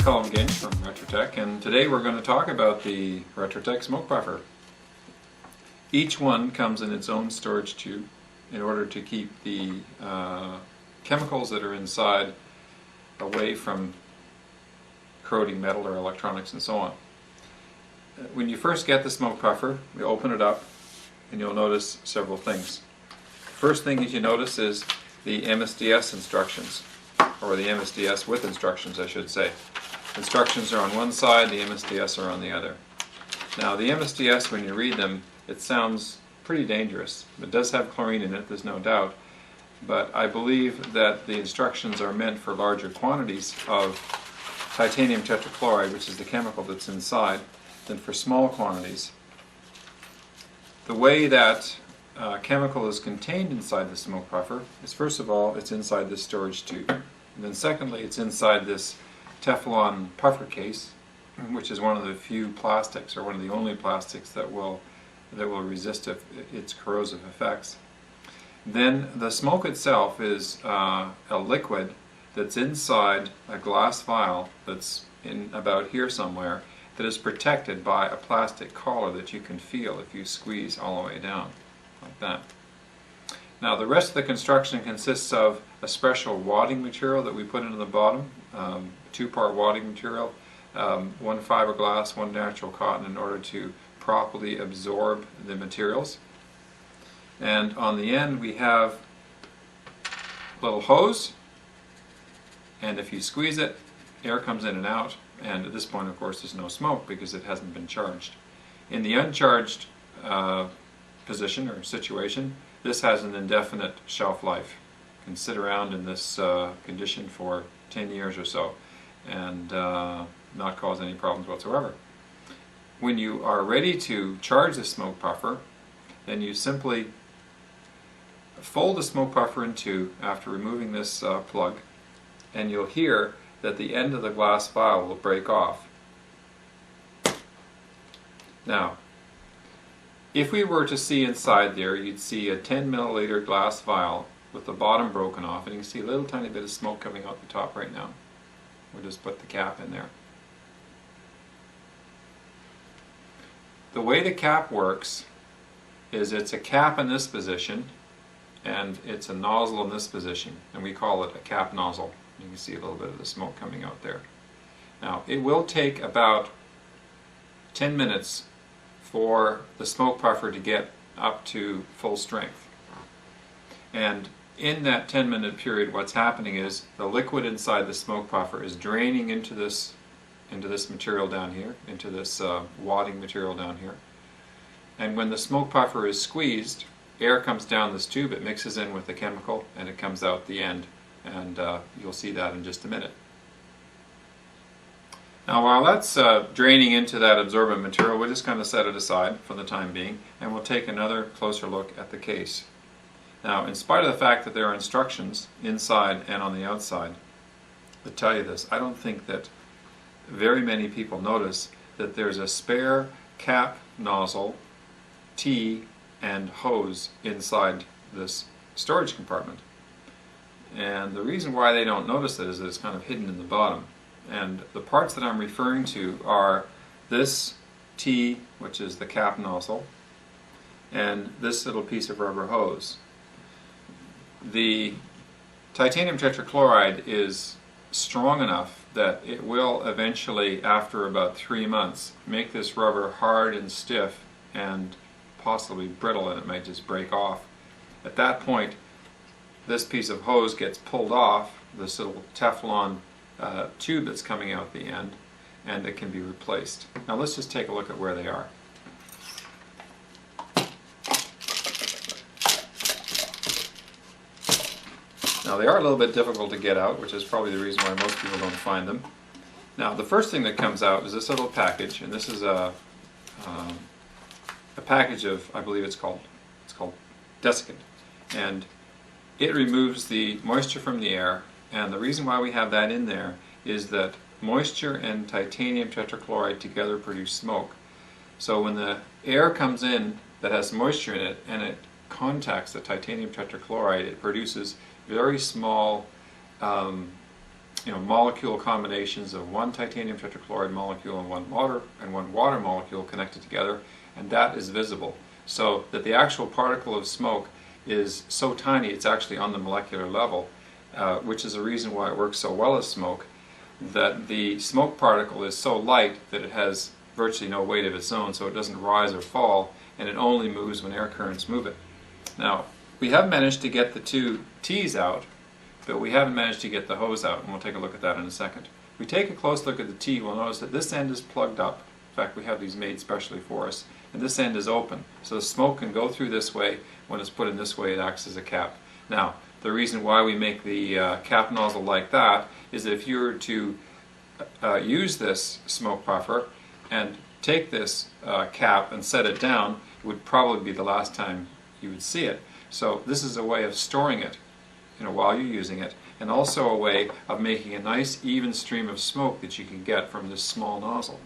Colin Ginch from Retrotec, and today we're going to talk about the Retrotec smoke puffer. Each one comes in its own storage tube in order to keep the chemicals that are inside away from corroding metal or electronics and so on. When you first get the smoke puffer, you open it up and you'll notice several things. First thing you notice is the MSDS instructions, or the MSDS with instructions I should say. Instructions are on one side, the MSDS are on the other. Now the MSDS, when you read them, it sounds pretty dangerous. It does have chlorine in it, there's no doubt, but I believe that the instructions are meant for larger quantities of titanium tetrachloride, which is the chemical that's inside, than for small quantities. The way that chemical is contained inside the smoke puffer is, first of all, it's inside this storage tube. And then secondly, it's inside this Teflon puffer case, which is one of the few plastics, or one of the only plastics that will resist its corrosive effects. Then the smoke itself is a liquid that's inside a glass vial that's in about here somewhere, that is protected by a plastic collar that you can feel if you squeeze all the way down, like that. Now the rest of the construction consists of a special wadding material that we put into the bottom, two-part wadding material, one fiberglass, one natural cotton, in order to properly absorb the materials. And on the end we have a little hose, and if you squeeze it, air comes in and out, and at this point of course there's no smoke because it hasn't been charged. In the uncharged position or situation, this has an indefinite shelf life. You can sit around in this condition for 10 years or so and not cause any problems whatsoever. When you are ready to charge the smoke puffer, then you simply fold the smoke puffer in two after removing this plug, and you'll hear that the end of the glass vial will break off. Now, if we were to see inside there, you'd see a 10 milliliter glass vial with the bottom broken off, and you can see a little tiny bit of smoke coming out the top right now. We'll just put the cap in there. The way the cap works is it's a cap in this position and it's a nozzle in this position, and we call it a cap nozzle. You can see a little bit of the smoke coming out there. Now it will take about 10 minutes for the smoke puffer to get up to full strength. And in that 10-minute period, what's happening is the liquid inside the smoke puffer is draining into this material down here, into this wadding material down here. And when the smoke puffer is squeezed, air comes down this tube, it mixes in with the chemical, and it comes out the end. And you'll see that in just a minute. Now while that's draining into that absorbent material, we'll just kind of set it aside for the time being, and we'll take another closer look at the case. Now, in spite of the fact that there are instructions inside and on the outside that tell you this, I don't think that very many people notice that there's a spare cap nozzle, T, and hose inside this storage compartment. And the reason why they don't notice it is that it's kind of hidden in the bottom. And the parts that I'm referring to are this T, which is the cap nozzle, and this little piece of rubber hose. The titanium tetrachloride is strong enough that it will eventually, after about 3 months, make this rubber hard and stiff and possibly brittle, and it might just break off. At that point, this piece of hose gets pulled off, this little Teflon tube that's coming out the end, and it can be replaced. Now let's just take a look at where they are. Now they are a little bit difficult to get out, which is probably the reason why most people don't find them. Now the first thing that comes out is this little package, and this is a package of, I believe it's called desiccant, and it removes the moisture from the air. And the reason why we have that in there is that moisture and titanium tetrachloride together produce smoke. So when the air comes in that has moisture in it and it contacts the titanium tetrachloride, it produces very small molecule combinations of one titanium tetrachloride molecule and one water molecule connected together, and that is visible. So that the actual particle of smoke is so tiny it's actually on the molecular level, which is a reason why it works so well as smoke, that the smoke particle is so light that it has virtually no weight of its own, so it doesn't rise or fall, and it only moves when air currents move it. Now, we have managed to get the two T's out, but we haven't managed to get the hose out, and we'll take a look at that in a second. If we take a close look at the T, we'll notice that this end is plugged up. In fact, we have these made specially for us, and this end is open, so the smoke can go through this way. When it's put in this way, it acts as a cap. Now, the reason why we make the cap nozzle like that is that if you were to use this smoke puffer and take this cap and set it down, it would probably be the last time you would see it. So this is a way of storing it while you're using it, and also a way of making a nice even stream of smoke that you can get from this small nozzle.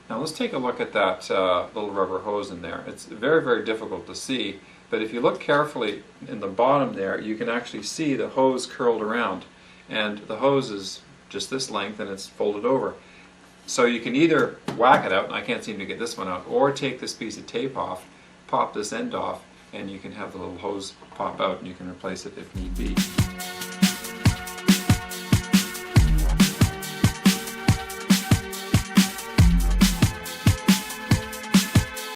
Now let's take a look at that little rubber hose in there. It's very, very difficult to see, but if you look carefully in the bottom there, you can actually see the hose curled around, and the hose is just this length and it's folded over. So you can either whack it out, and I can't seem to get this one out, or take this piece of tape off, pop this end off, and you can have the little hose pop out and you can replace it if need be.